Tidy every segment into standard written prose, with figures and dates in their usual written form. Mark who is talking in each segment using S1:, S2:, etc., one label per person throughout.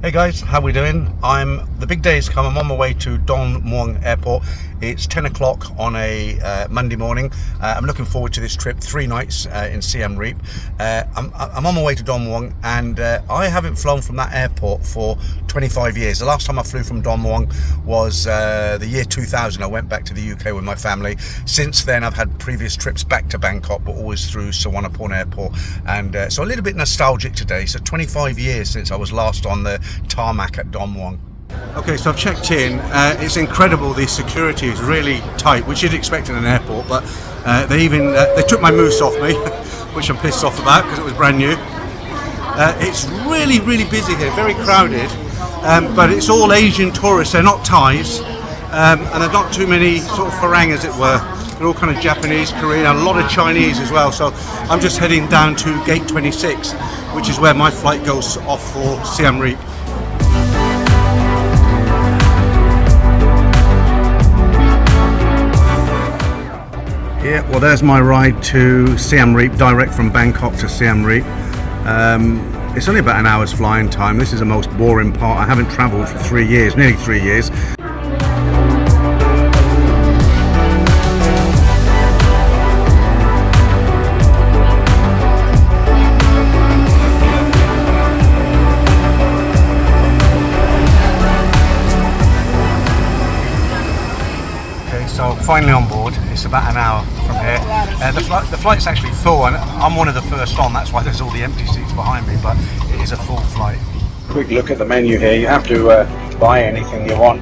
S1: Hey guys, how we doing? The big day has come. I'm on my way to Don Mueang Airport. It's 10 o'clock on a Monday morning. I'm looking forward to this trip, 3 nights in Siem Reap. I'm on my way to Don Mueang, and I haven't flown from that airport for 25 years. The last time I flew from Don Mueang was the year 2000. I went back to the UK with my family. Since then, I've had previous trips back to Bangkok, but always through Suvarnabhumi Airport. And so a little bit nostalgic today. So 25 years since I was last on the tarmac at Don Mueang. Okay, so I've checked in. It's incredible. The security is really tight, which you'd expect in an airport, but they took my moose off me, which I'm pissed off about because it was brand new. It's really busy here, very crowded, but it's all Asian tourists. They're not Thais, and there's not too many sort of Farang, as it were. They're all kind of Japanese, Korean, and a lot of Chinese as well. So I'm just heading down to gate 26, which is where my flight goes off for Siem Reap. Yeah, well, there's my ride to Siem Reap, direct from Bangkok to Siem Reap. It's only about an hour's flying time. This is the most boring part. I haven't travelled for 3 years, nearly 3 years. So finally on board. It's about an hour from here. The flight's actually full, and I'm one of the first on. That's why there's all the empty seats behind me, but it is a full flight.
S2: Quick look at the menu here. You have to buy anything you want.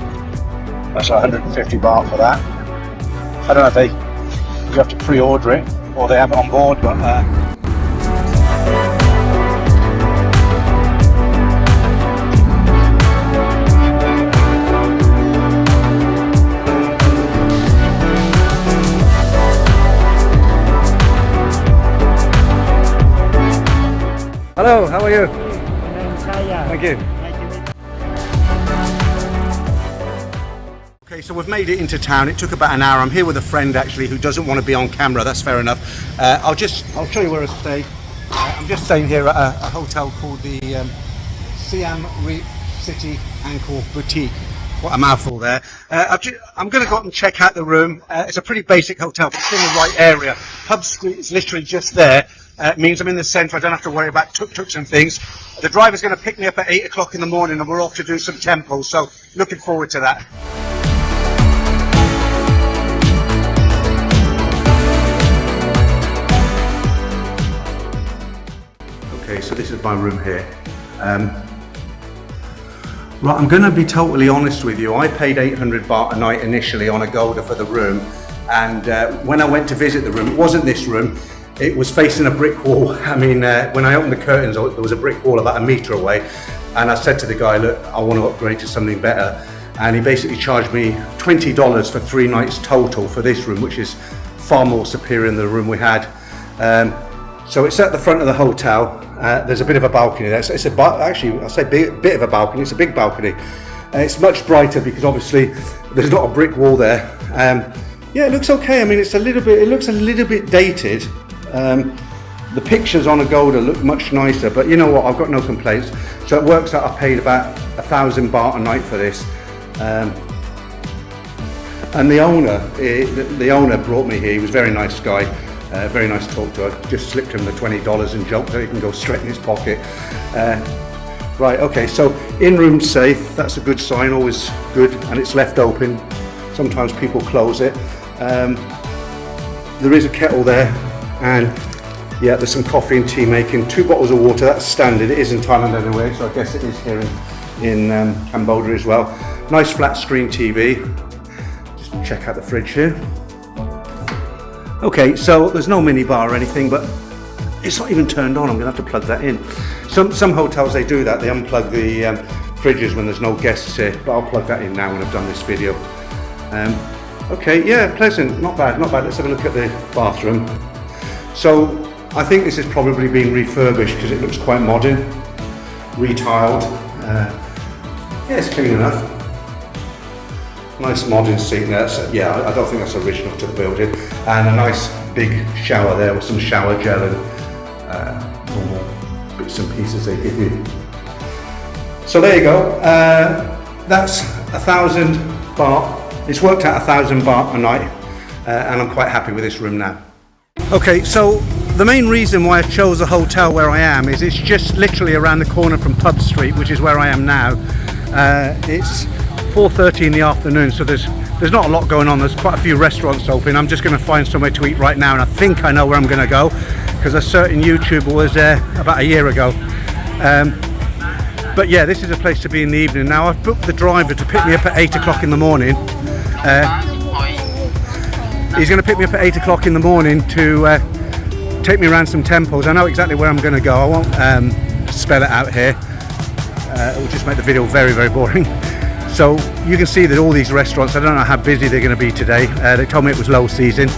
S2: That's 150 baht for that. I don't know if you have to pre-order it or they have it on board, but
S1: Hello, how are you? Thank you. Okay, so we've made it into town. It took about an hour. I'm here with a friend actually who doesn't want to be on camera. That's fair enough. I'll show you where I stay. I'm just staying here at a hotel called the Siem Reap City Angkor Boutique. What a mouthful there. I'm going to go up and check out the room. It's a pretty basic hotel, but it's in the right area. Pubstreet is literally just there. It means I'm in the centre. I don't have to worry about tuk-tuks and things. The driver's going to pick me up at 8 o'clock in the morning, and we're off to do some temples, so looking forward to that. Okay, so this is my room here. Right, I'm going to be totally honest with you. I paid 800 baht a night initially on Agoda for the room, and when I went to visit the room, it wasn't this room. It was facing a brick wall. I mean, when I opened the curtains, there was a brick wall about a metre away, and I said to the guy, look, I want to upgrade to something better, and he basically charged me $20 for 3 nights total for this room, which is far more superior than the room we had. So it's at the front of the hotel. There's a bit of a balcony there. Actually, I say bit of a balcony. It's a big balcony. It's much brighter because obviously there's not a brick wall there. Yeah, it looks okay. I mean, it looks a little bit dated. The pictures on Agoda look much nicer, but you know what, I've got no complaints. So it works out I paid about 1,000 baht a night for this. And the owner brought me here. He was a very nice guy, very nice to talk to. I just slipped him the $20 and joked that he can go straight in his pocket. Right, okay, so in-room safe, that's a good sign, always good, and it's left open. Sometimes people close it. There is a kettle there. And yeah, there's some coffee and tea making, 2 bottles of water. That's standard. It is in Thailand anyway, so I guess it is here in Cambodia as well. Nice flat screen TV. Just check out the fridge here. Okay, so there's no mini bar or anything, but it's not even turned on. I'm gonna have to plug that in. Some hotels, they do that. They unplug the fridges when there's no guests here, but I'll plug that in now when I've done this video. Okay, yeah, pleasant, not bad. Let's have a look at the bathroom. So I think this has probably been refurbished because it looks quite modern, retiled. Yeah, it's clean enough. Nice modern sink there. So, yeah, I don't think that's original to the building. And a nice big shower there with some shower gel and normal bits and pieces they give you. So there you go. That's 1,000 baht. It's worked out 1,000 baht a night, and I'm quite happy with this room now. Okay, so the main reason why I chose a hotel where I am is it's just literally around the corner from Pub Street, which is where I am now. It's 4:30 in the afternoon, so there's not a lot going on. There's quite a few restaurants open. I'm just going to find somewhere to eat right now, and I think I know where I'm going to go because a certain YouTuber was there about a year ago. But yeah, this is a place to be in the evening. Now I've booked the driver to pick me up at 8 o'clock in the morning. He's going to pick me up at 8 o'clock in the morning to take me around some temples. I know exactly where I'm going to go. I won't spell it out here. It will just make the video very, very boring. So you can see that all these restaurants, I don't know how busy they're going to be today. They told me it was low season.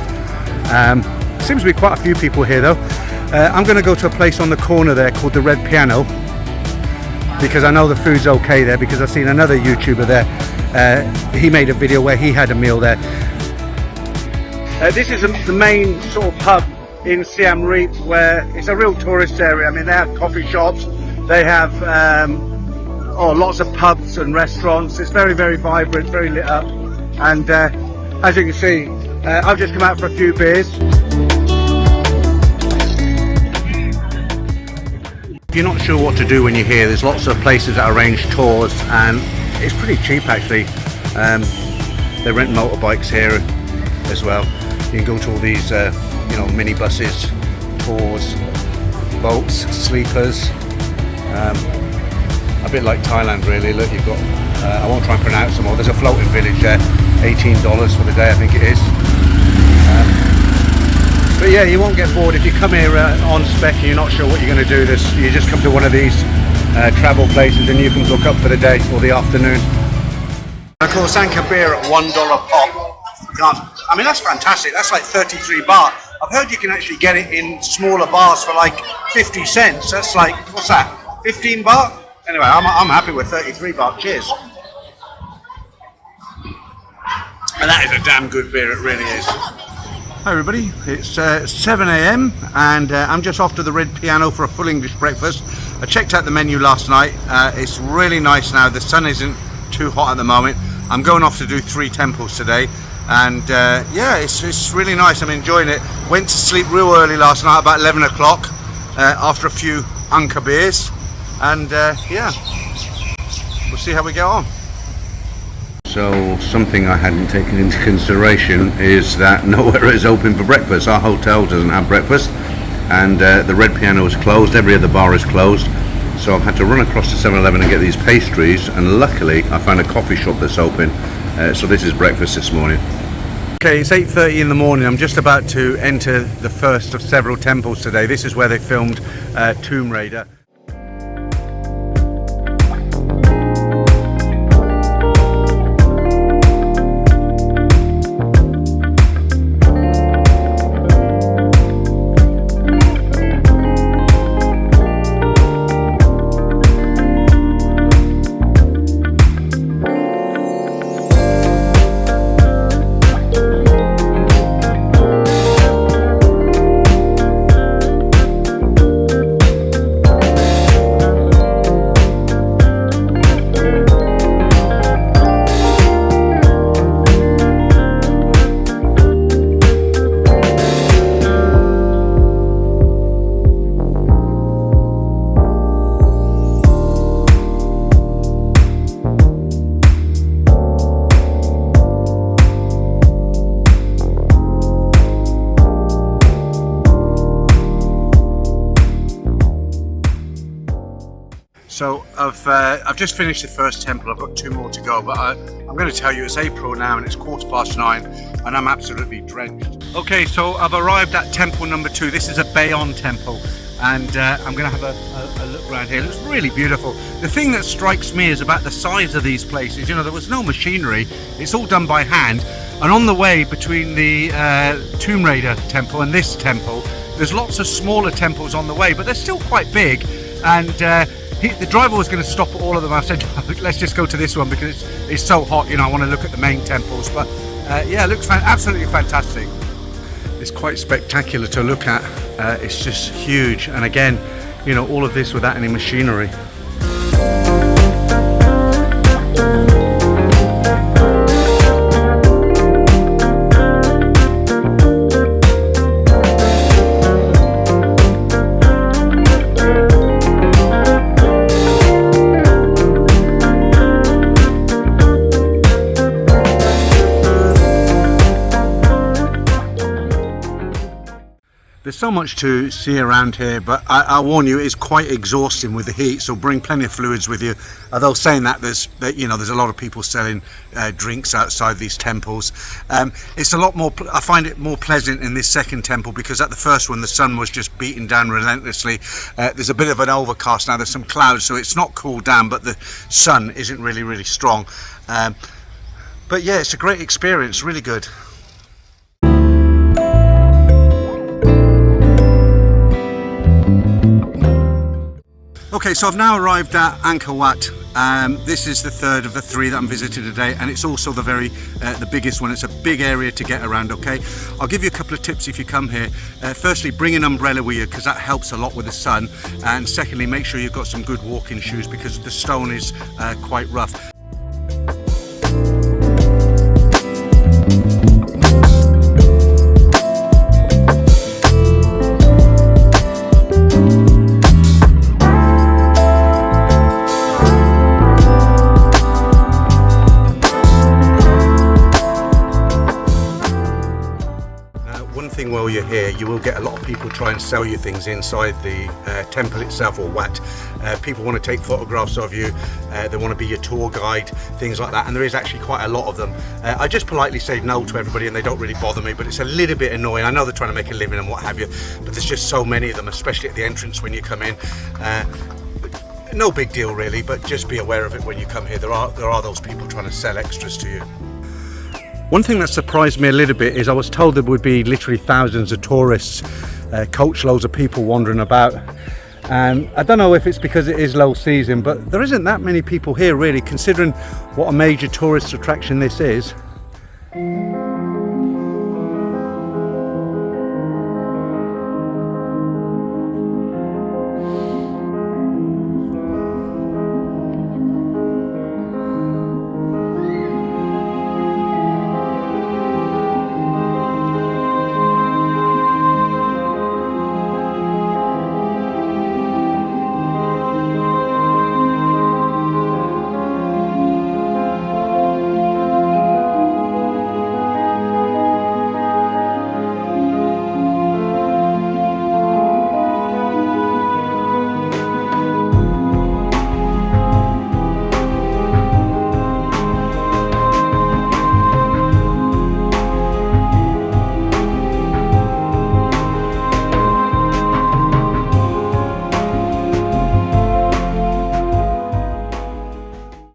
S1: Seems to be quite a few people here though. I'm going to go to a place on the corner there called the Red Piano, because I know the food's okay there, because I've seen another YouTuber there. He made a video where he had a meal there. This is the main sort of pub in Siem Reap, where it's a real tourist area. I mean, they have coffee shops, they have lots of pubs and restaurants. It's very, very vibrant, very lit up. And as you can see, I've just come out for a few beers. If you're not sure what to do when you're here, there's lots of places that arrange tours, and it's pretty cheap actually. They rent motorbikes here as well. You can go to all these mini buses, tours, boats, sleepers. A bit like Thailand really. Look, you've got, I won't try and pronounce them all. There's a floating village there, $18 for the day I think it is. But yeah, you won't get bored if you come here on spec and you're not sure what you're going to do. You just come to one of these travel places and you can book up for the day or the afternoon. Of course, Angkor beer at $1 pop. I mean, that's fantastic. That's like 33 baht. I've heard you can actually get it in smaller bars for like 50 cents. That's like, what's that, 15 baht? Anyway, I'm happy with 33 baht. Cheers. And that is a damn good beer, it really is. Hi everybody, it's 7 AM and I'm just off to the Red Piano for a full English breakfast. I checked out the menu last night. It's really nice now. The sun isn't too hot at the moment. I'm going off to do 3 temples today, and yeah, it's really nice. I'm enjoying it. Went to sleep real early last night, about 11 o'clock, after a few Angkor beers, and yeah, we'll see how we get on. So something I hadn't taken into consideration is that nowhere is open for breakfast. Our hotel doesn't have breakfast, and the Red Piano is closed. Every other bar is closed. So I've had to run across to 7-Eleven and get these pastries, and luckily I found a coffee shop that's open. So this is breakfast this morning. Okay, it's 8:30 in the morning. I'm just about to enter the first of several temples today. This is where they filmed Tomb Raider. So I've just finished the first temple. I've got 2 more to go, but I'm going to tell you it's April now and it's 9:15 and I'm absolutely drenched. Okay, so I've arrived at temple number 2. This is a Bayon temple, and I'm going to have a look around here. It looks really beautiful. The thing that strikes me is about the size of these places. You know, there was no machinery. It's all done by hand. And on the way between the Tomb Raider temple and this temple, there's lots of smaller temples on the way, but they're still quite big. And the driver was going to stop at all of them. I said, let's just go to this one because it's so hot, you know, I want to look at the main temples. But yeah, it looks absolutely fantastic. It's quite spectacular to look at. It's just huge, and again, you know, all of this without any machinery. so much to see around here, but I warn you, it's quite exhausting with the heat, so bring plenty of fluids with you. Although saying that, there's a lot of people selling drinks outside these temples. It's a lot more, I find it more pleasant in this second temple, because at the first one the sun was just beating down relentlessly. There's a bit of an overcast now, there's some clouds, so it's not cooled down, but the sun isn't really strong. But yeah, it's a great experience, really good. Okay, so I've now arrived at Angkor Wat. This is the third of the three that I'm visiting today, and it's also the biggest one. It's a big area to get around, okay? I'll give you a couple of tips if you come here. Firstly, bring an umbrella with you, because that helps a lot with the sun. And secondly, make sure you've got some good walking shoes, because the stone is quite rough. While you're here, you will get a lot of people try and sell you things inside the temple itself, or Wat. People want to take photographs of you, they want to be your tour guide, things like that, and there is actually quite a lot of them. I just politely say no to everybody and they don't really bother me, but it's a little bit annoying. I know they're trying to make a living and what have you, but there's just so many of them, especially at the entrance when you come in. No big deal really, but just be aware of it when you come here. There are those people trying to sell extras to you. One thing that surprised me a little bit is I was told there would be literally thousands of tourists, coachloads of people wandering about. And I don't know if it's because it is low season, but there isn't that many people here really, considering what a major tourist attraction this is.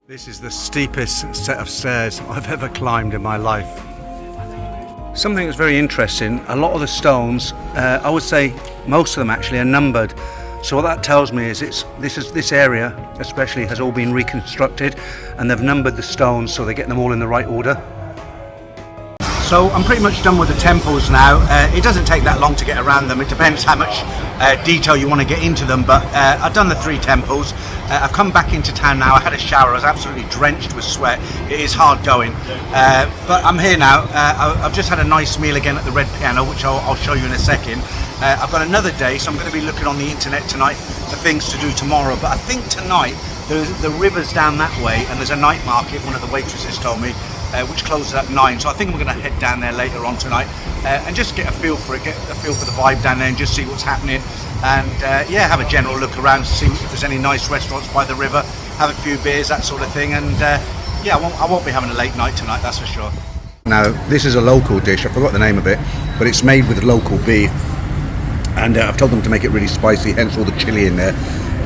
S1: This is the steepest set of stairs I've ever climbed in my life. Something that's very interesting, a lot of the stones, I would say most of them actually, are numbered. So what that tells me is this area especially has all been reconstructed, and they've numbered the stones so they get them all in the right order. So I'm pretty much done with the temples now. It doesn't take that long to get around them. It depends how much detail you want to get into them, but I've done the three temples. I've come back into town now. I had a shower. I was absolutely drenched with sweat. It is hard going, but I'm here now. I've just had a nice meal again at the Red Piano, which I'll show you in a second. I've got another day, so I'm going to be looking on the internet tonight for things to do tomorrow, but I think tonight the river's down that way, and there's a night market, one of the waitresses told me, which closes at 9, so I think we're going to head down there later on tonight and just get a feel for it, get a feel for the vibe down there, and just see what's happening, and yeah, have a general look around to see if there's any nice restaurants by the river, have a few beers, that sort of thing, and yeah, I won't be having a late night tonight, that's for sure. Now this is a local dish, I forgot the name of it, but it's made with local beef, and I've told them to make it really spicy, hence all the chili in there.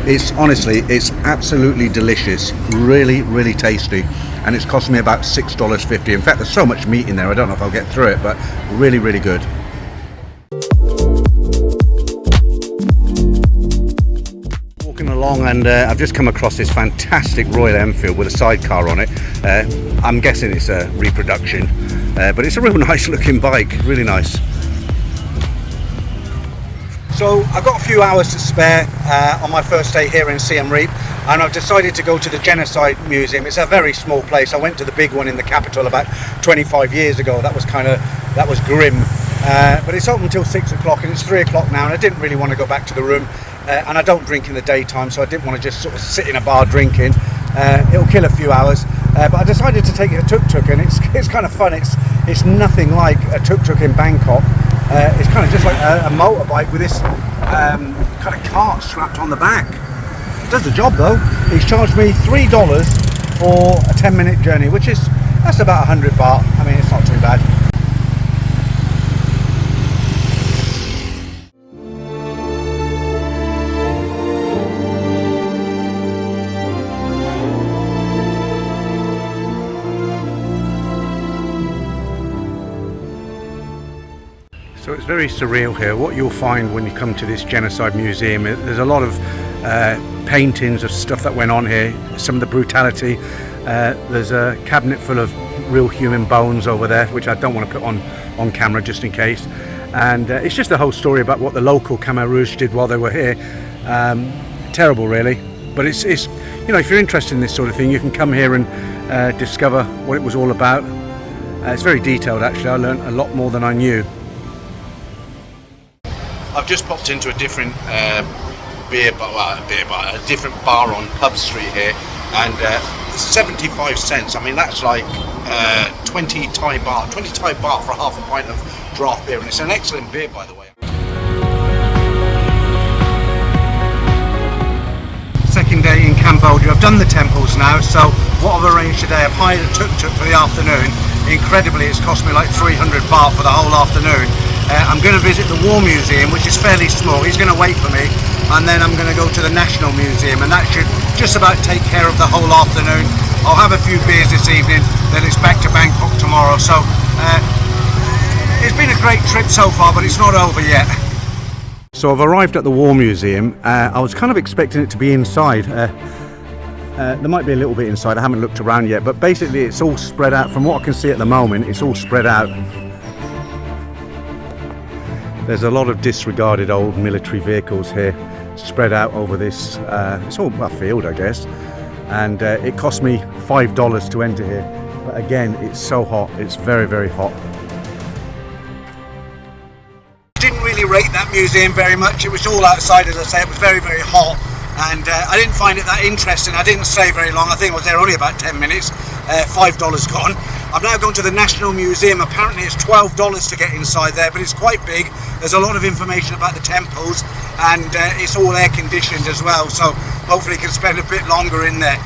S1: It's honestly, it's absolutely delicious, really tasty, and it's cost me about $6.50. In fact, there's so much meat in there, I don't know if I'll get through it, but really good. Walking along, and I've just come across this fantastic Royal Enfield with a sidecar on it. I'm guessing it's a reproduction, but it's a real nice looking bike, really nice. So I've got a few hours to spare on my first day here in Siem Reap, and I've decided to go to the Genocide Museum. It's a very small place. I went to the big one in the capital about 25 years ago. That was grim, but it's open until 6 o'clock, and it's 3 o'clock now, and I didn't really want to go back to the room, and I don't drink in the daytime, so I didn't want to just sort of sit in a bar drinking. It'll kill a few hours, but I decided to take a tuk-tuk, and it's kind of fun. It's nothing like a tuk-tuk in Bangkok. It's kind of just like a motorbike with this kind of cart strapped on the back. It does the job though. He's charged me $3 for a 10-minute journey, that's about 100 baht. I mean, it's not too bad. So it's very surreal here. What you'll find when you come to this Genocide Museum, there's a lot of paintings of stuff that went on here, some of the brutality. There's a cabinet full of real human bones over there, which I don't want to put on camera just in case. And it's just the whole story about what the local Khmer Rouge did while they were here. Terrible, really. But it's you know, if you're interested in this sort of thing, you can come here and discover what it was all about. It's very detailed, actually. I learned a lot more than I knew. I've just popped into a different a different bar on Pub Street here, and 75 cents. I mean, that's like 20 Thai baht for half a pint of draft beer, and it's an excellent beer, by the way. Second day in Cambodia. I've done the temples now, so what I've arranged today, I've hired a Tuk Tuk for the afternoon. Incredibly, it's cost me like 300 baht for the whole afternoon. I'm going to visit the War Museum, which is fairly small. He's going to wait for me, and then I'm going to go to the National Museum, and that should just about take care of the whole afternoon. I'll have a few beers this evening, then it's back to Bangkok tomorrow. So it's been a great trip so far, but it's not over yet. So I've arrived at the War Museum. I was kind of expecting it to be inside. There might be a little bit inside. I haven't looked around yet, but basically it's all spread out. From what I can see at the moment, it's all spread out. There's a lot of disregarded old military vehicles here, spread out over this, it's all a field, I guess. And it cost me $5 to enter here. But again, it's so hot, it's very, very hot. Didn't really rate that museum very much. It was all outside, as I say. It was very, very hot. And I didn't find it that interesting. I didn't stay very long. I think I was there only about 10 minutes. $5 gone. I've now gone to the National Museum. Apparently it's $12 to get inside there, but it's quite big. There's a lot of information about the temples, and it's all air conditioned as well, so hopefully you can spend a bit longer in there.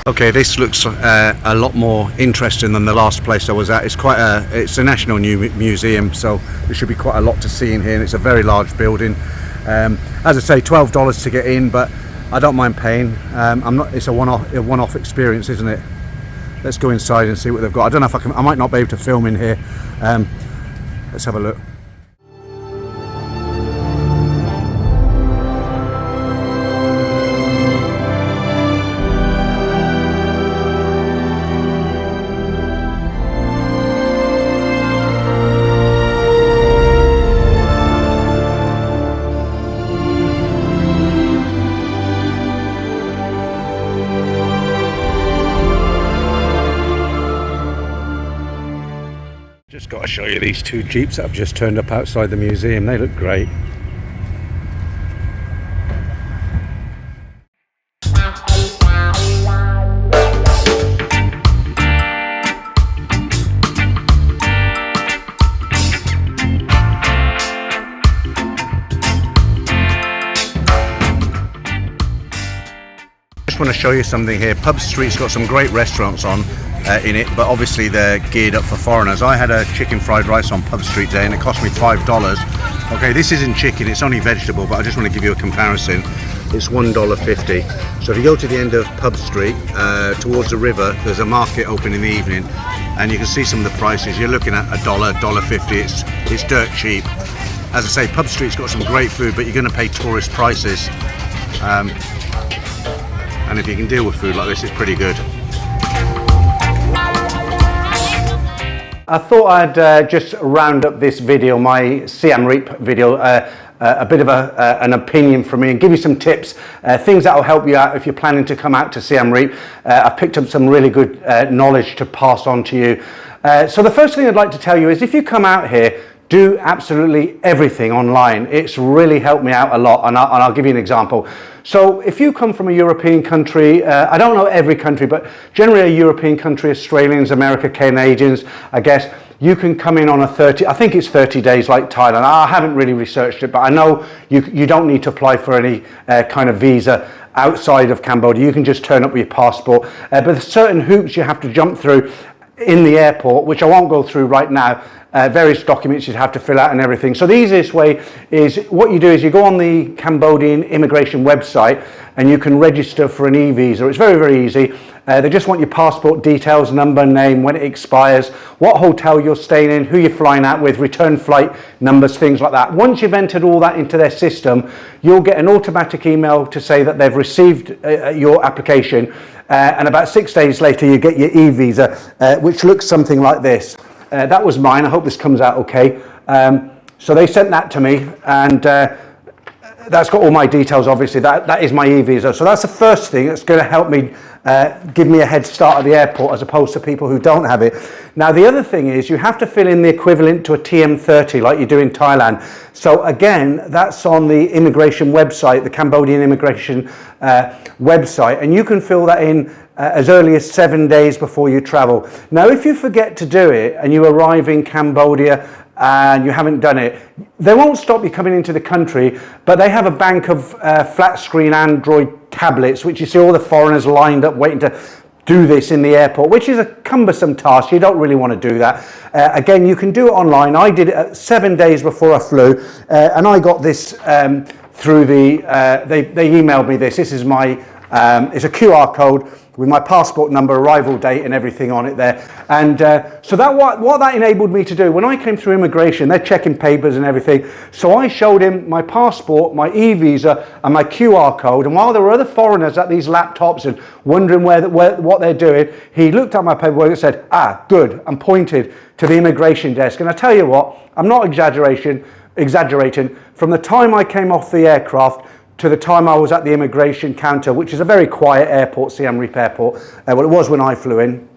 S1: Okay, this looks a lot more interesting than the last place I was at. It's a National Museum, so there should be quite a lot to see in here, and it's a very large building. As I say, $12 to get in, but I don't mind paying. It's a one-off experience, isn't it? Let's go inside and see what they've got. I don't know if I might not be able to film in here. Let's have a look. Just got to show you these two Jeeps that have just turned up outside the museum. They look great. Just want to show you something here. Pub Street's got some great restaurants on in it, but obviously they're geared up for foreigners. I had a chicken fried rice on Pub Street today and it cost me $5. Okay, this isn't chicken, it's only vegetable, but I just want to give you a comparison. It's $1.50. So if you go to the end of Pub Street towards the river, there's a market open in the evening, and you can see some of the prices. You're looking at $1, $1.50. It's dirt cheap. As I say, Pub Street's got some great food, but you're going to pay tourist prices. And if you can deal with food like this, it's pretty good. I thought I'd just round up this video, my Siem Reap video, a bit of an opinion from me, and give you some tips, things that will help you out if you're planning to come out to Siem Reap. I've picked up some really good knowledge to pass on to you. So the first thing I'd like to tell you is if you come out here, do absolutely everything online. It's really helped me out a lot, and I'll give you an example. So if you come from a European country, I don't know every country, but generally a European country, Australians, America, Canadians, I guess, you can come in on I think it's 30 days like Thailand. I haven't really researched it, but I know you don't need to apply for any kind of visa outside of Cambodia. You can just turn up with your passport, but there's certain hoops you have to jump through in the airport, which I won't go through right now. Various documents you'd have to fill out and everything. So the easiest way is, what you do is you go on the Cambodian immigration website and you can register for an e-visa. It's very, very easy. They just want your passport details, number, name, when it expires, what hotel you're staying in, who you're flying out with, return flight numbers, things like that. Once you've entered all that into their system, you'll get an automatic email to say that they've received your application, and about 6 days later you get your e-visa, which looks something like this. That was mine. I hope this comes out okay. So they sent that to me, and that's got all my details, obviously. That is my e-visa. So that's the first thing that's going to help me, give me a head start at the airport, as opposed to people who don't have it. Now, the other thing is you have to fill in the equivalent to a TM30 like you do in Thailand. So again, that's on the immigration website, the Cambodian immigration website, and you can fill that in as early as 7 days before you travel. Now, if you forget to do it and you arrive in Cambodia and you haven't done it, they won't stop you coming into the country, but they have a bank of flat screen Android tablets, which you see all the foreigners lined up waiting to do this in the airport, which is a cumbersome task. You don't really want to do that. Again, you can do it online. I did it 7 days before I flew, and I got this through the, they emailed me this. This is my, it's a QR code with my passport number, arrival date and everything on it there. And so that what that enabled me to do, when I came through immigration, they're checking papers and everything. So I showed him my passport, my e-visa and my QR code. And while there were other foreigners at these laptops and wondering what they're doing, he looked at my paperwork and said, ah, good, and pointed to the immigration desk. And I tell you what, I'm not exaggerating. From the time I came off the aircraft to the time I was at the immigration counter, which is a very quiet airport, Siem Reap Airport, well, it was when I flew in.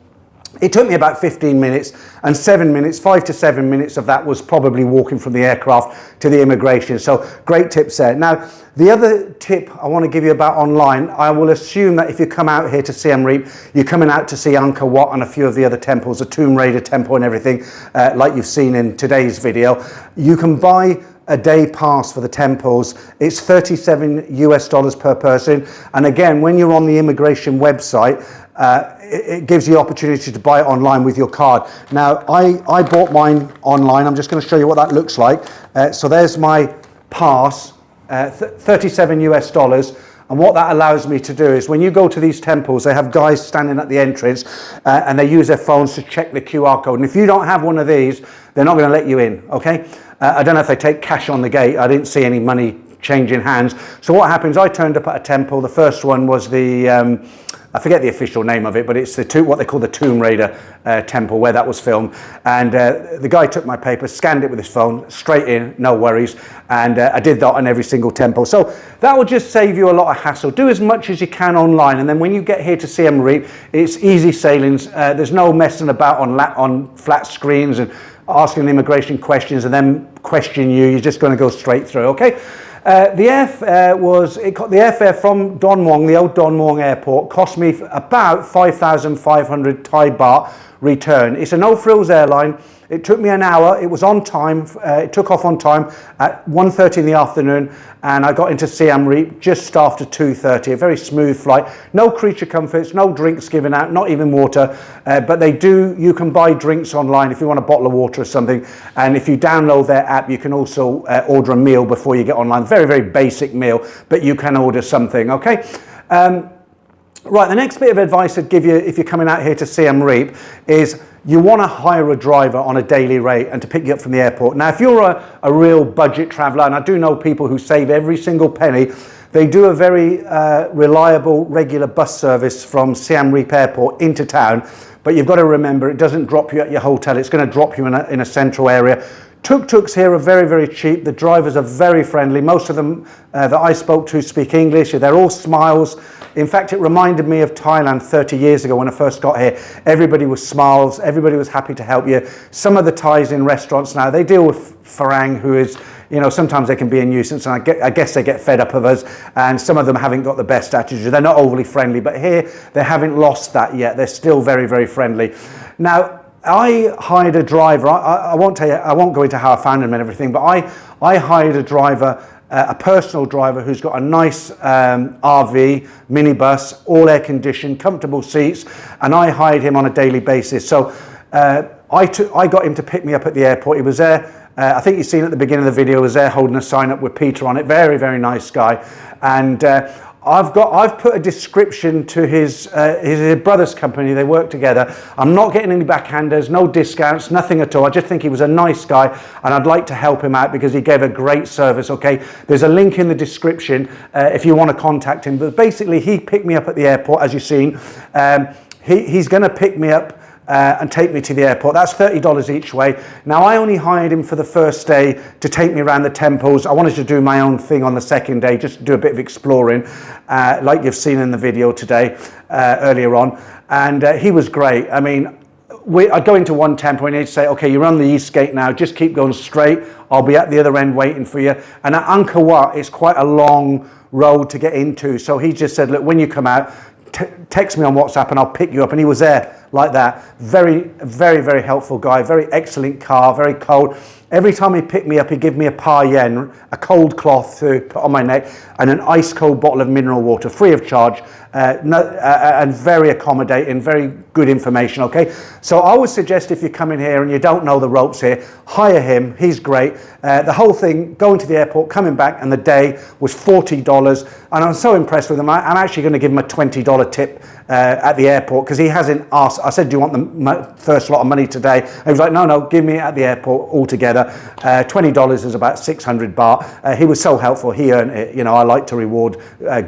S1: It took me about 15 minutes, and 7 minutes, 5 to 7 minutes of that was probably walking from the aircraft to the immigration. So great tips there. Now, the other tip I want to give you about online, I will assume that if you come out here to Siem Reap, you're coming out to see Angkor Wat and a few of the other temples, the Tomb Raider temple and everything, like you've seen in today's video. You can buy a day pass for the temples. It's $37 US per person. And again, when you're on the immigration website, it gives you the opportunity to buy it online with your card. Now, I bought mine online. I'm just going to show you what that looks like. So there's my pass, $37 US. And what that allows me to do is, when you go to these temples, they have guys standing at the entrance and they use their phones to check the QR code. And if you don't have one of these, they're not going to let you in, okay? I don't know if they take cash on the gate. I didn't see any money changing hands. So what happens, I turned up at a temple. The first one was the, I forget the official name of it, but it's what they call the Tomb Raider temple, where that was filmed. And the guy took my paper, scanned it with his phone, straight in, no worries. And I did that on every single temple. So that will just save you a lot of hassle. Do as much as you can online. And then when you get here to Siem Reap, it's easy sailings. There's no messing about on flat screens and asking immigration questions and then question you. You're just going to go straight through, okay? The airfare from Don Mueang, the old Don Mueang airport, cost me about 5,500 Thai baht return. It's a no-frills airline. It took me an hour. It was on time. It took off on time at 1:30 in the afternoon, and I got into Siem Reap just after 2:30. A very smooth flight. No creature comforts, no drinks given out, not even water. But you can buy drinks online if you want a bottle of water or something. And if you download their app, you can also order a meal before you get online. Very, very basic meal, but you can order something, okay? Right, the next bit of advice I'd give you if you're coming out here to Siem Reap is you want to hire a driver on a daily rate and to pick you up from the airport. Now, if you're a real budget traveller, and I do know people who save every single penny, they do a very reliable, regular bus service from Siem Reap Airport into town. But you've got to remember, it doesn't drop you at your hotel. It's going to drop you in a central area.
S2: Tuk Tuks here are very, very cheap. The drivers are very friendly. Most of them that I spoke to speak English. They're all smiles. In fact, it reminded me of Thailand 30 years ago when I first got here. Everybody was smiles. Everybody was happy to help you. Some of the Thais in restaurants now, they deal with Farang, who is, you know, sometimes they can be a nuisance, and I guess they get fed up of us, and some of them haven't got the best attitude. They're not overly friendly, but here they haven't lost that yet. They're still very, very friendly. Now, I hired a driver. I won't tell you, I won't go into how I found him and everything, but I hired a driver, a personal driver who's got a nice RV, minibus, all air conditioned, comfortable seats, and I hired him on a daily basis. So I got him to pick me up at the airport. He was there. I think you've seen at the beginning of the video, he was there holding a sign up with Peter on it. Very, very nice guy. And I've put a description to his brother's company. They work together. I'm not getting any backhanders, no discounts, nothing at all. I just think he was a nice guy, and I'd like to help him out because he gave a great service. Okay, there's a link in the description if you want to contact him. But basically, he picked me up at the airport, as you've seen. He's going to pick me up and take me to the airport. That's $30 each way. Now, I only hired him for the first day to take me around the temples. I wanted to do my own thing on the second day, just to do a bit of exploring, like you've seen in the video today, earlier on. And he was great. I mean, I'd go into one temple and he'd say, okay, you're on the east gate now, just keep going straight. I'll be at the other end waiting for you. And at Angkor Wat, it's quite a long road to get into. So he just said, look, when you come out, text me on WhatsApp and I'll pick you up. And he was there like that. Very, very, very helpful guy. Very excellent car, very cold. Every time he picked me up, he'd give me a pa yen, a cold cloth to put on my neck, and an ice cold bottle of mineral water, free of charge, and very accommodating, very good information, okay? So I would suggest if you come in here and you don't know the ropes here, hire him, he's great. The whole thing, going to the airport, coming back, and the day was $40, and I'm so impressed with him. I'm actually going to give him a $20 tip at the airport, because he hasn't asked. I said, do you want the first lot of money today? And he was like, no, give me it at the airport altogether. $20 is about 600 baht. He was so helpful. He earned it. You know, I like to reward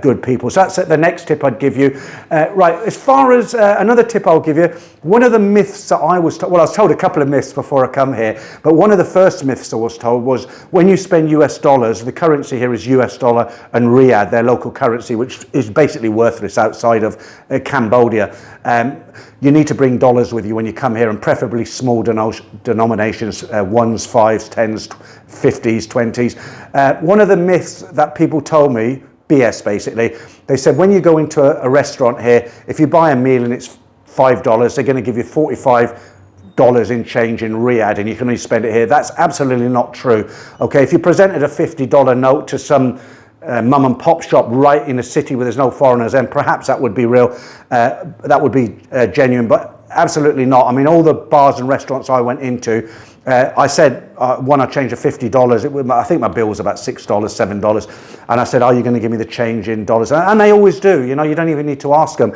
S2: good people. So that's the next tip I'd give you. Right, as far as another tip I'll give you, one of the myths that I was told, well, I was told a couple of myths before I come here, but one of the first myths I was told was when you spend US dollars, the currency here is US dollar and Riad, their local currency, which is basically worthless outside of Cambodia. You need to bring dollars with you when you come here, and preferably small denominations, ones, fives, tens, 50s, 20s. One of the myths that people told me, BS basically, they said when you go into a restaurant here, if you buy a meal and it's $5, they're going to give you $45 in change in Riad, and you can only spend it here. That's absolutely not true. Okay, if you presented a $50 note to some mum and pop shop right in a city where there's no foreigners, then perhaps that would be real, that would be genuine, but absolutely not. I mean, all the bars and restaurants I went into, I said, when I changed to $50, I think my bill was about $6, $7, and I said, are you going to give me the change in dollars? And they always do, you know, you don't even need to ask them.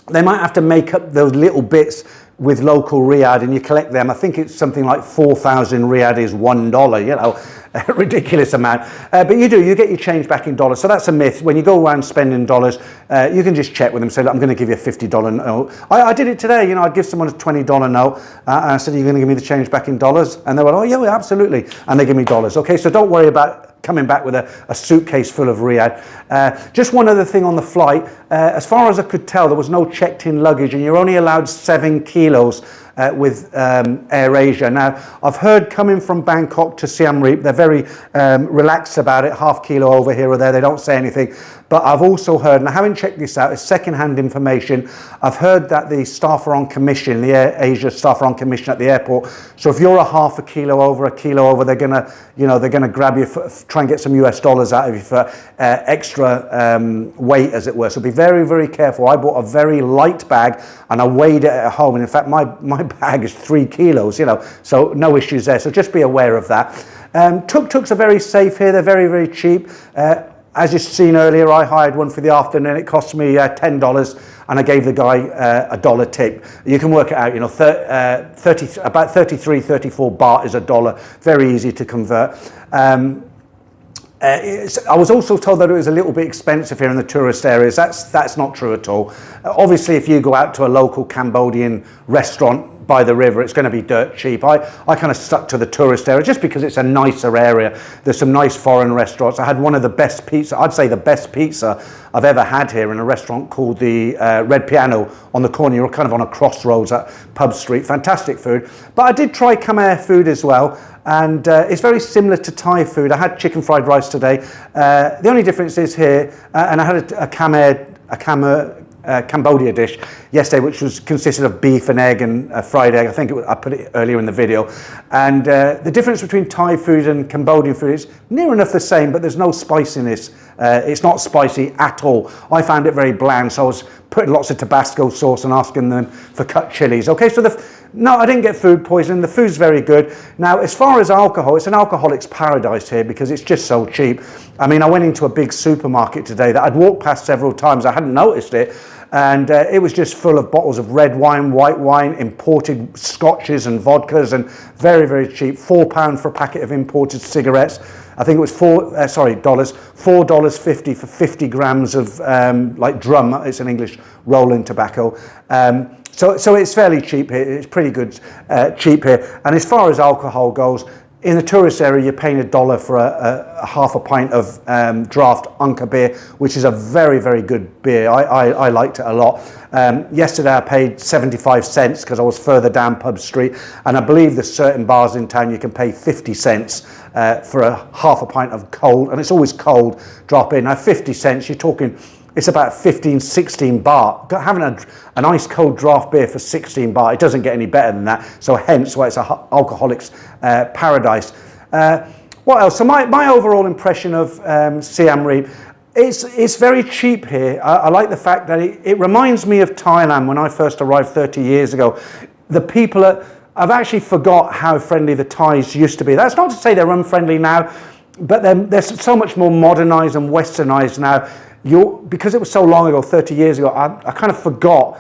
S2: They might have to make up those little bits with local Riad, and you collect them. I think it's something like 4,000 Riad is $1, you know, a ridiculous amount. But you get your change back in dollars. So that's a myth. When you go around spending dollars, you can just check with them, say, look, I'm going to give you a $50 note. I did it today, you know, I'd give someone a $20 note, and I said, are you going to give me the change back in dollars? And they went, oh yeah, absolutely. And they give me dollars. Okay, so don't worry about coming back with a suitcase full of Riad. Just one other thing on the flight. As far as I could tell, there was no checked-in luggage, and you're only allowed 7 kilos with AirAsia. Now, I've heard coming from Bangkok to Siem Reap, they're very relaxed about it, half kilo over here or there, they don't say anything. But I've also heard, and I haven't checked this out, it's second-hand information, I've heard that the staff are on commission, the AirAsia staff are on commission at the airport. So if you're a half a kilo over, they're gonna grab you, try and get some US dollars out of you for extra weight, as it were. So be very, very careful. I bought a very light bag and I weighed it at home. And in fact, my bag is 3 kilos, you know, so no issues there. So just be aware of that. Tuk-tuks are very safe here. They're very, very cheap. As you've seen earlier, I hired one for the afternoon. It cost me $10, and I gave the guy a $1 tip. You can work it out, you know, about 33, 34 baht is $1. Very easy to convert. I was also told that it was a little bit expensive here in the tourist areas. That's not true at all. Obviously, if you go out to a local Cambodian restaurant, by the river, it's going to be dirt cheap. I kind of stuck to the tourist area just because it's a nicer area. There's some nice foreign restaurants. I had one of the best pizza, I'd say the best pizza I've ever had here in a restaurant called the Red Piano on the corner. You're kind of on a crossroads at Pub Street. Fantastic food. But I did try Khmer food as well, and it's very similar to Thai food. I had chicken fried rice today. The only difference is here, and I had a Cambodia dish yesterday, which consisted of beef and egg and a fried egg. I think I put it earlier in the video. And the difference between Thai food and Cambodian food is near enough the same, but there's no spiciness. It's not spicy at all. I found it very bland, so I was putting lots of Tabasco sauce and asking them for cut chilies. Okay, so no, I didn't get food poisoning. The food's very good. Now, as far as alcohol, it's an alcoholic's paradise here because it's just so cheap. I mean, I went into a big supermarket today that I'd walked past several times. I hadn't noticed it. And it was just full of bottles of red wine, white wine, imported scotches and vodkas, and very, very cheap. £4 for a packet of imported cigarettes. I think it was $4.50 for 50 grams of like drum. It's an English rolling tobacco. So it's fairly cheap here. It's pretty good, cheap here. And as far as alcohol goes, in the tourist area, you're paying $1 for a half a pint of draft Angkor beer, which is a very, very good beer. I liked it a lot. Yesterday, I paid 75 cents because I was further down Pub Street, and I believe there's certain bars in town you can pay 50 cents for a half a pint of cold, and it's always cold, drop in. Now, 50 cents, you're talking, it's about 15, 16 baht. Having an ice cold draft beer for 16 baht, it doesn't get any better than that. So hence why it's an alcoholic's paradise. What else? So my overall impression of Siem Reap, it's very cheap here. I like the fact that it reminds me of Thailand when I first arrived 30 years ago. The people I've actually forgot how friendly the Thais used to be. That's not to say they're unfriendly now, but they're so much more modernized and westernized now. Because it was so long ago, 30 years ago, I kind of forgot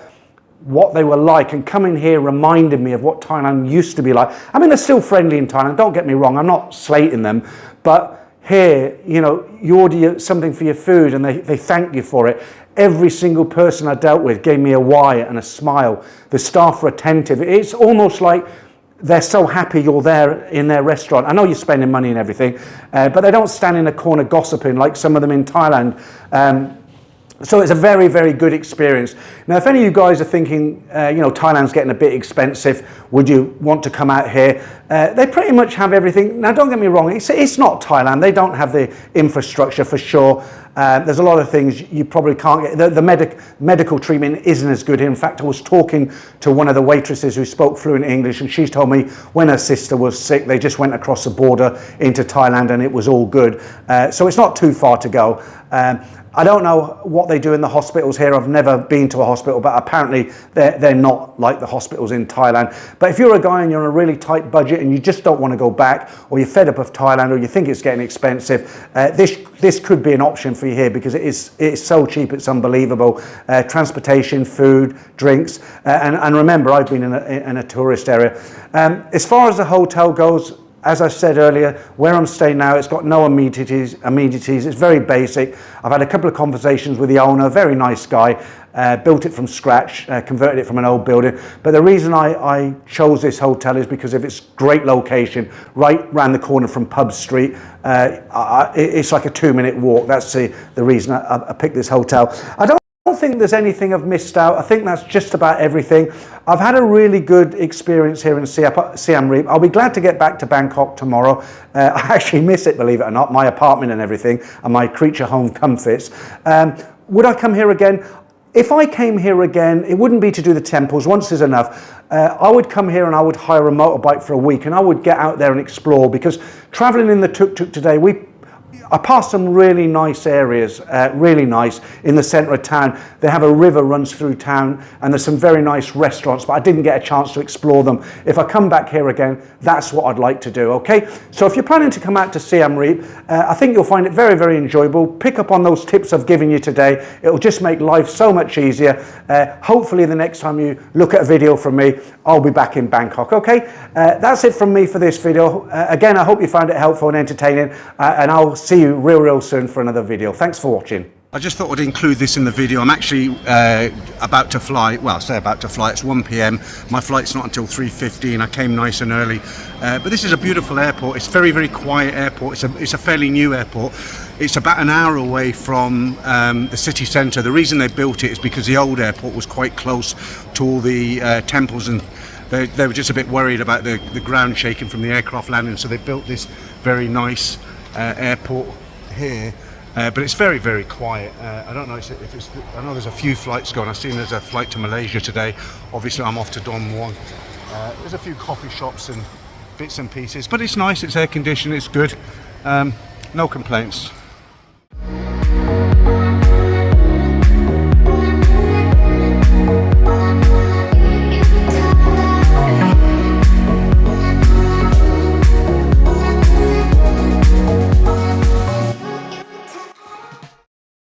S2: what they were like, and coming here reminded me of what Thailand used to be like. I mean, they're still friendly in Thailand, don't get me wrong, I'm not slating them, but here, you know, you order something for your food and they thank you for it. Every single person I dealt with gave me a why and a smile. The staff were attentive. It's almost like they're so happy you're there in their restaurant. I know you're spending money and everything, but they don't stand in a corner gossiping like some of them in Thailand. So it's a very, very good experience. Now, if any of you guys are thinking, you know, Thailand's getting a bit expensive, would you want to come out here? They pretty much have everything. Now, don't get me wrong, it's not Thailand. They don't have the infrastructure for sure. There's a lot of things you probably can't get. The medical treatment isn't as good. In fact, I was talking to one of the waitresses who spoke fluent English, and she told me when her sister was sick, they just went across the border into Thailand and it was all good. So it's not too far to go. I don't know what they do in the hospitals here. I've never been to a hospital, but apparently they're not like the hospitals in Thailand. But if you're a guy and you're on a really tight budget and you just don't want to go back, or you're fed up of Thailand, or you think it's getting expensive, this could be an option for you here because it's so cheap, it's unbelievable. Transportation, food, drinks, and remember, I've been in a tourist area. As far as the hotel goes, as I said earlier, where I'm staying now, it's got no amenities. It's very basic. I've had a couple of conversations with the owner, very nice guy, built it from scratch, converted it from an old building. But the reason I chose this hotel is because of its great location, right round the corner from Pub Street. It's like a 2-minute walk. That's the reason I picked this hotel. I don't think there's anything I've missed out. I think that's just about everything. I've had a really good experience here in Siem Reap. I'll be glad to get back to Bangkok tomorrow. I actually miss it, believe it or not, my apartment and everything, and my creature home comforts. Would I come here again? If I came here again, it wouldn't be to do the temples. Once is enough. I would come here and I would hire a motorbike for a week and I would get out there and explore, because traveling in the Tuk Tuk today, I passed some really nice areas, really nice, in the centre of town. They have a river runs through town and there's some very nice restaurants, but I didn't get a chance to explore them. If I come back here again, that's what I'd like to do, okay? So if you're planning to come out to Siem Reap, I think you'll find it very, very enjoyable. Pick up on those tips I've given you today. It'll just make life so much easier. Hopefully the next time you look at a video from me, I'll be back in Bangkok, okay? That's it from me for this video. Again, I hope you found it helpful and entertaining, and I'll see you real soon for another video. Thanks for watching.
S1: I just thought I'd include this in the video. I'm actually about to fly. Well, I say about to fly. It's 1 p.m. My flight's not until 3:15. I came nice and early. But this is a beautiful airport. It's a very, very quiet airport. It's a fairly new airport. It's about an hour away from the city centre. The reason they built it is because the old airport was quite close to all the temples, and they were just a bit worried about the ground shaking from the aircraft landing. So they built this very nice airport here. But it's very, very quiet. I don't know if it's. I know there's a few flights going. I've seen there's a flight to Malaysia today. Obviously, I'm off to Don Muang. There's a few coffee shops and bits and pieces, but it's nice. It's air conditioned. It's good. No complaints.